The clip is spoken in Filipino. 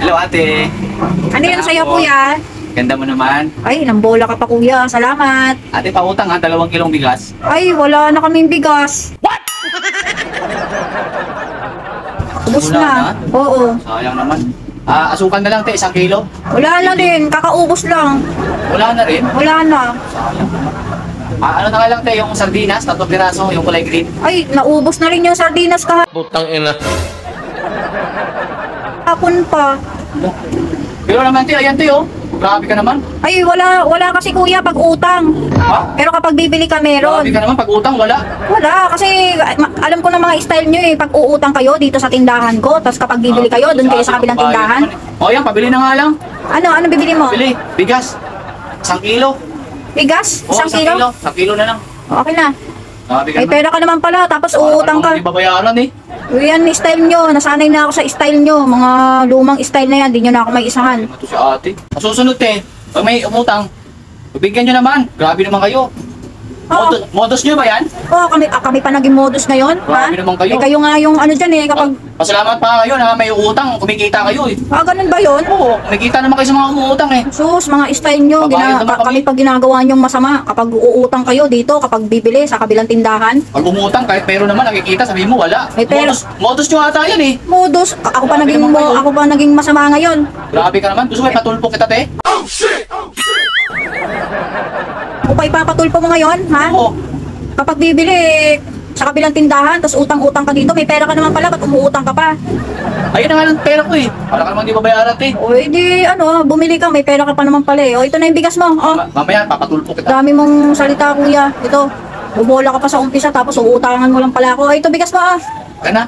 Hello ate. Ano yan Ganda sa'yo, ako. kuya? Ganda mo naman. Ay, nambola ka pa, kuya. Salamat. Ate, pautang ha, 2 kilong bigas. Ay, wala na kaming bigas. What? Ubus Wala na. na? Oo. Sayang naman. Asukan na lang te, 1 kilo. Wala na din. Kakaubos lang. Wala na rin. Wala na. Sayang naman. Ano na nga lang te, yung sardinas, 3 piraso, yung kulay green. Ay, naubos na rin yung sardinas Putang ina. kahapon pa. Pero naman te, ayan te oh. Grabe ka naman. Ay, wala kasi, kuya, pag utang. Ha? Pero kapag bibili ka, meron. Grabe ka naman, pag utang wala. Wala, kasi alam ko na mga style nyo eh. Pag uutang kayo dito sa tindahan ko, tapos kapag bibili kayo, doon kayo sa kabilang tindahan. O yan, pabili na nga lang. Ano bibili mo? Bili, bigas. 1 kilo. Bigas? Oo, 1 kilo? 1 kilo na lang. Okay na. Grabe ka May naman. pera ka naman pala, tapos uutang ka. Hindi babayaran eh. Yan, style nyo. Nasanay na ako sa style nyo. Mga lumang style na yan, di nyo na ako may isahan. Ito si ate. Masusunod te, pag may umutang, bigyan nyo naman. Grabe naman kayo. Modus nyo ba yan? Oo, kami pa naging modus ngayon. Ha? Grabe naman kayo. Eh, kayo nga yung ano dyan eh, kapag... Pasalamat pa kayo na may utang, kumikita kayo eh. Ganun ba yun? Oo, kumikita naman kayo sa mga umuutang eh. Sus, mga style nyo, Babayad naman kami. kami pag ginagawa nyong masama, kapag uutang kayo dito, kapag bibili sa kabilang tindahan, Pag umutang, kahit meron naman nakikita, sabihin mo wala. May pera. Modus nyo ata yan eh. modus, ako pa Grabe naman kayo. ako pa naging masama ngayon. Grabe ka naman. Gusto mo ipatulpo kita te? Ako pa ipapatulpo mo ngayon, ha? Oo. Kapag bibili sa kabilang tindahan, tapos utang-utang ka dito, may pera ka naman pala, ba't umuutang ka pa? Ayun na nga ng pera ko eh. Para ka naman di babayaran te. O edi, bumili ka, may pera ka pa naman pala eh. O ito na yung bigas mo, Mamaya, papatulpo kita. Dami mong salita, kuya. Ito, bubola ka pa sa umpisa, tapos uutangan mo lang pala ako. O ito bigas mo, Ka na.